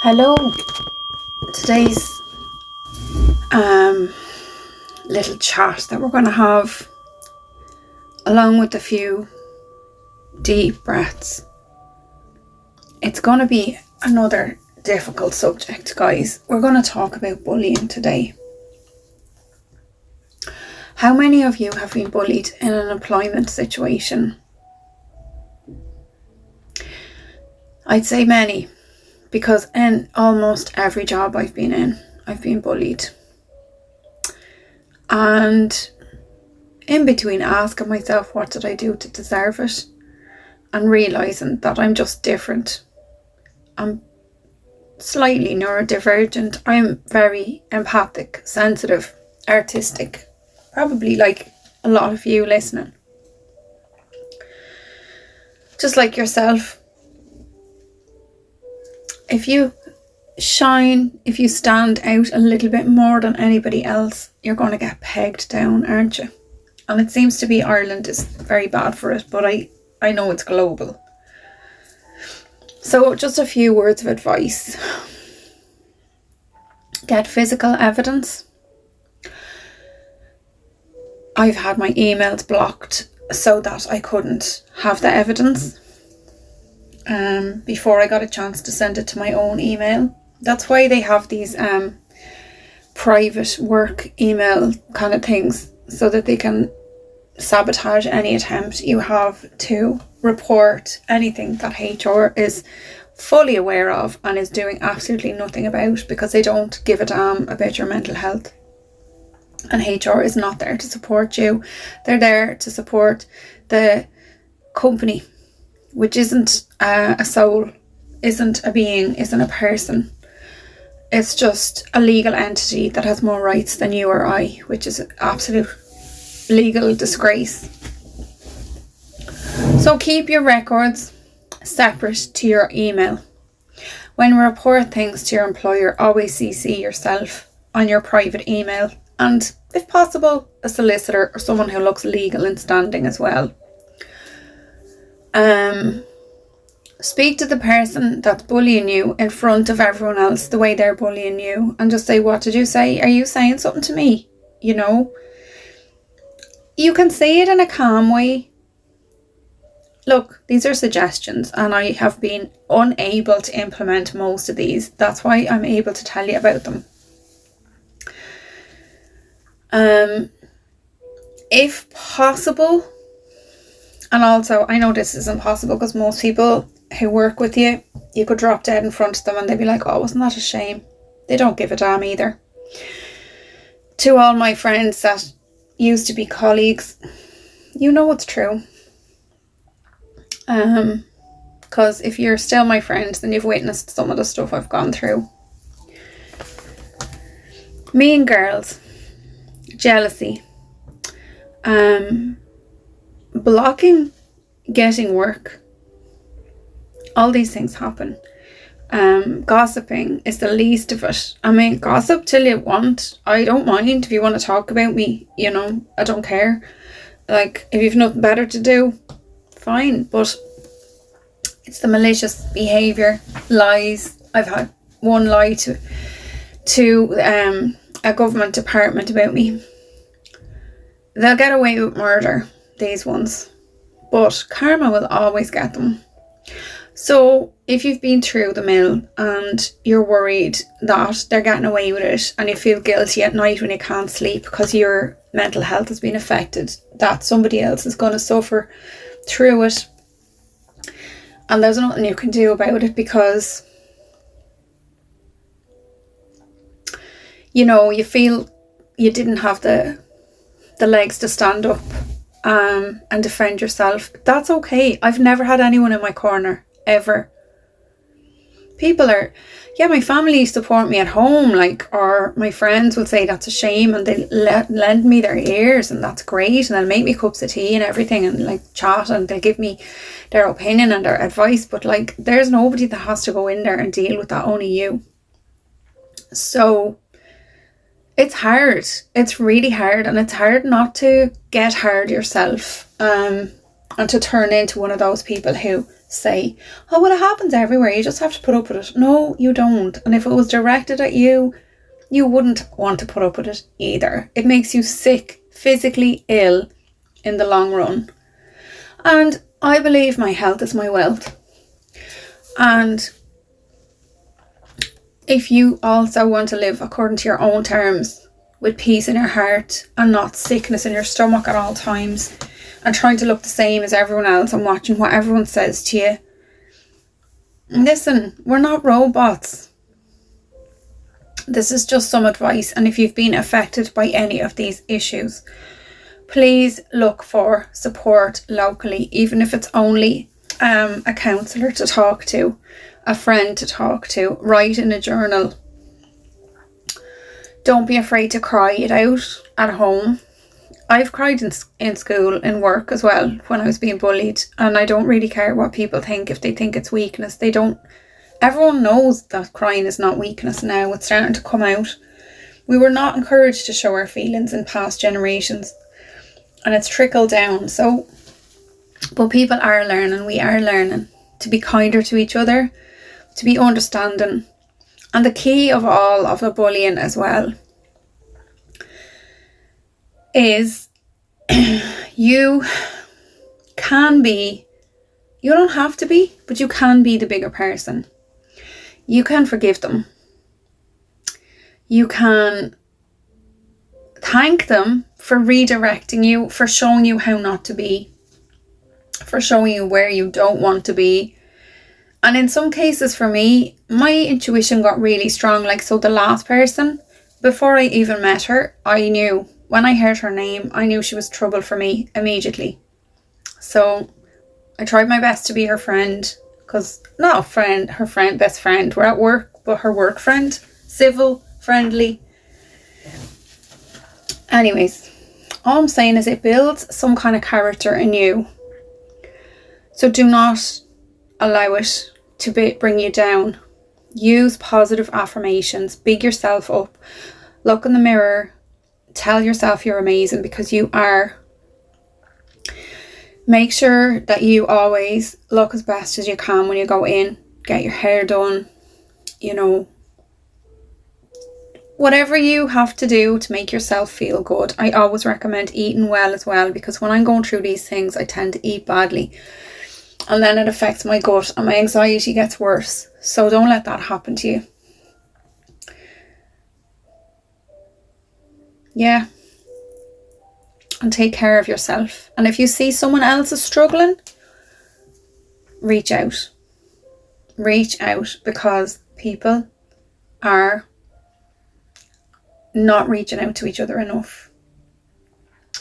Hello. Today's little chat that we're going to have, along with a few deep breaths, it's going to be another difficult subject, guys. We're going to talk about bullying today. How many of you have been bullied in an employment situation? I'd say many, because in almost every job I've been in, I've been bullied. And in between asking myself, what did I do to deserve it? And realising that I'm just different. I'm slightly neurodivergent. I'm very empathic, sensitive, artistic. Probably like a lot of you listening. Just like yourself. If you shine, if you stand out a little bit more than anybody else, you're going to get pegged down, aren't you? And it seems to be Ireland is very bad for it, but I know it's global. So just a few words of advice. Get physical evidence. I've had my emails blocked so that I couldn't have the evidence before I got a chance to send it to my own email. That's why they have these private work email kind of things, so that they can sabotage any attempt you have to report anything that HR is fully aware of and is doing absolutely nothing about, because they don't give a damn about your mental health. And HR is not there to support you. They're there to support the company, which isn't a soul, isn't a being, isn't a person. It's just a legal entity that has more rights than you or I, which is an absolute legal disgrace. So keep your records separate to your email. When you report things to your employer, always CC yourself on your private email, and if possible, a solicitor or someone who looks legal in standing as well. Speak to the person that's bullying you in front of everyone else the way they're bullying you, and just say, what did you say? Are you saying something to me? You know, you can say it in a calm way. Look, these are suggestions, and I have been unable to implement most of these. That's why I'm able to tell you about them. If possible, and also I know this isn't possible because most people who work with you, you could drop dead in front of them and they'd be like, oh, wasn't that a shame? They don't give a damn either. To all my friends that used to be colleagues, you know it's true. Because if you're still my friend, then you've witnessed some of the stuff I've gone through. Mean girls, jealousy, blocking getting work. All these things happen. Gossiping is the least of it. I mean, gossip till you want. I don't mind if you want to talk about me, you know, I don't care. Like, if you've nothing better to do, fine. But it's the malicious behaviour, lies. I've had one lie to a government department about me. They'll get away with murder, these ones. But karma will always get them. So if you've been through the mill and you're worried that they're getting away with it, and you feel guilty at night when you can't sleep because your mental health has been affected, that somebody else is going to suffer through it, and there's nothing you can do about it, because you know, you feel you didn't have the legs to stand up and defend yourself. That's okay. I've never had anyone in my corner, ever. People are, my family support me at home, like, or my friends will say that's a shame, and they lend me their ears, and that's great, and they'll make me cups of tea and everything, and like chat, and they'll give me their opinion and their advice. But like, there's nobody that has to go in there and deal with that, only you. So it's hard. It's really hard, and it's hard not to get hard yourself, and to turn into one of those people who say, oh, well, it happens everywhere, you just have to put up with it. No, you don't. And if it was directed at you, you wouldn't want to put up with it either. It makes you sick, physically ill in the long run. And I believe my health is my wealth. And if you also want to live according to your own terms, with peace in your heart and not sickness in your stomach at all times, and trying to look the same as everyone else and watching what everyone says to you, listen, we're not robots. This is just some advice, and if you've been affected by any of these issues, please look for support locally, even if it's only a counsellor to talk to, a friend to talk to. Write in a journal. Don't be afraid to cry it out at home. I've cried in school, in work as well, when I was being bullied, and I don't really care what people think. If they think it's weakness, they don't. Everyone knows that crying is not weakness now. It's starting to come out. We were not encouraged to show our feelings in past generations, and it's trickled down. So, but people are learning, we are learning to be kinder to each other, to be understanding. And the key of all of the bullying as well is you don't have to be, but you can be the bigger person. You can forgive them. You can thank them for redirecting you, for showing you how not to be, for showing you where you don't want to be. And in some cases for me, my intuition got really strong. Like, so the last person, before I even met her, I knew, when I heard her name, I knew she was trouble for me immediately. So I tried my best to be her friend, because not a friend, her friend, best friend. We're at work, but her work friend, civil, friendly. Anyways, all I'm saying is it builds some kind of character in you. So do not allow it to bring you down. Use positive affirmations. Big yourself up. Look in the mirror. Tell yourself you're amazing, because you are. Make sure that you always look as best as you can when you go in. Get your hair done. You know, whatever you have to do to make yourself feel good. I always recommend eating well as well, because when I'm going through these things, I tend to eat badly. And then it affects my gut and my anxiety gets worse. So don't let that happen to you. Yeah. And take care of yourself. And if you see someone else is struggling, reach out. Reach out, because people are not reaching out to each other enough.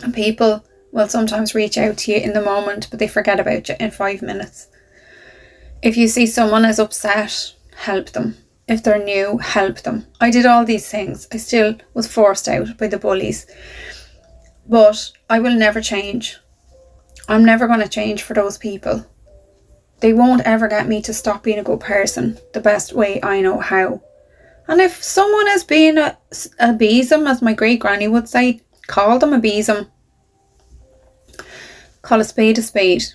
And people will sometimes reach out to you in the moment, but they forget about you in 5 minutes. If you see someone is upset, help them. If they're new, help them. I did all these things. I still was forced out by the bullies. But I will never change. I'm never going to change for those people. They won't ever get me to stop being a good person the best way I know how. And if someone is being a besom, as my great granny would say, call them a besom. Call a spade a spade.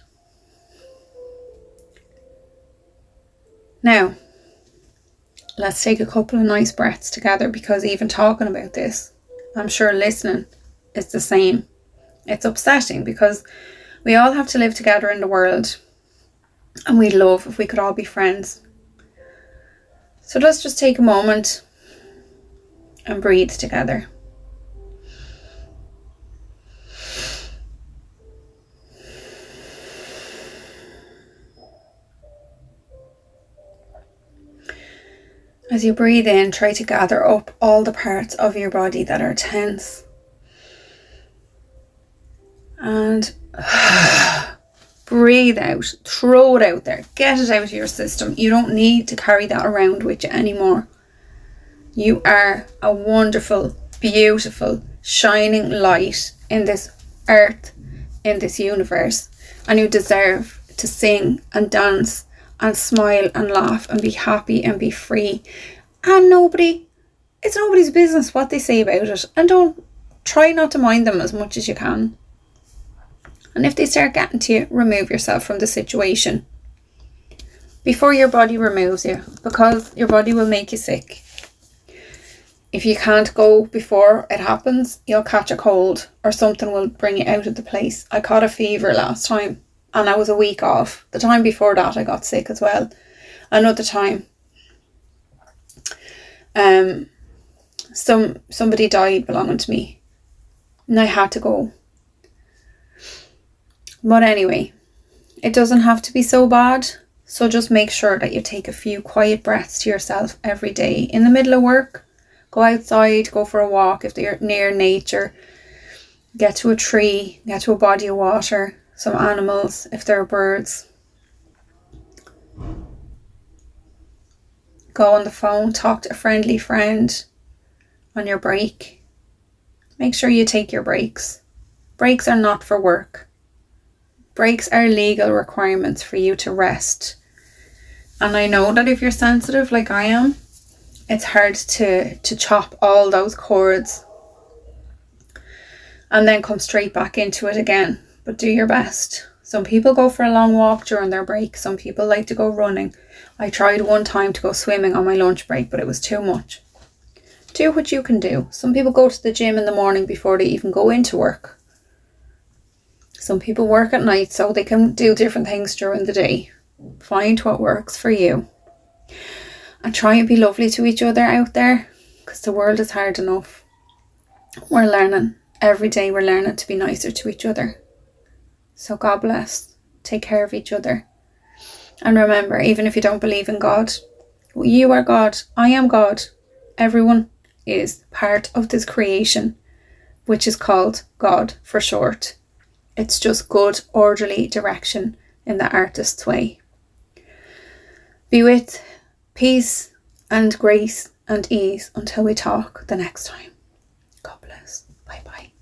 Now, let's take a couple of nice breaths together, because even talking about this, I'm sure listening is the same. It's upsetting, because we all have to live together in the world, and we'd love if we could all be friends. So let's just take a moment and breathe together. As you breathe in, try to gather up all the parts of your body that are tense. And breathe out. Throw it out there. Get it out of your system. You don't need to carry that around with you anymore. You are a wonderful, beautiful, shining light in this earth, in this universe. And you deserve to sing and dance and smile and laugh and be happy and be free. And it's nobody's business what they say about it. And don't try not to mind them as much as you can. And if they start getting to you, remove yourself from the situation. before your body removes you, because your body will make you sick. If you can't go before it happens, you'll catch a cold or something will bring you out of the place. I caught a fever last time and I was a week off. The time before that I got sick as well. Another time, somebody died belonging to me and I had to go. But anyway, it doesn't have to be so bad. So just make sure that you take a few quiet breaths to yourself every day. In the middle of work, go outside, go for a walk if you're near nature. Get to a tree, get to a body of water, some animals if there are birds. Go on the phone, talk to a friendly friend on your break. Make sure you take your breaks. Breaks are not for work. Breaks are legal requirements for you to rest. And I know that if you're sensitive like I am, it's hard to chop all those cords and then come straight back into it again. But do your best. Some people go for a long walk during their break. Some people like to go running. I tried one time to go swimming on my lunch break, but it was too much. Do what you can do. Some people go to the gym in the morning before they even go into work. Some people work at night so they can do different things during the day. Find what works for you. And try and be lovely to each other out there, because the world is hard enough. We're learning. Every day we're learning to be nicer to each other. So God bless. Take care of each other. And remember, even if you don't believe in God, you are God. I am God. Everyone is part of this creation, which is called God for short. It's just good, orderly direction in the artist's way. Be with peace and grace and ease until we talk the next time. God bless. Bye bye.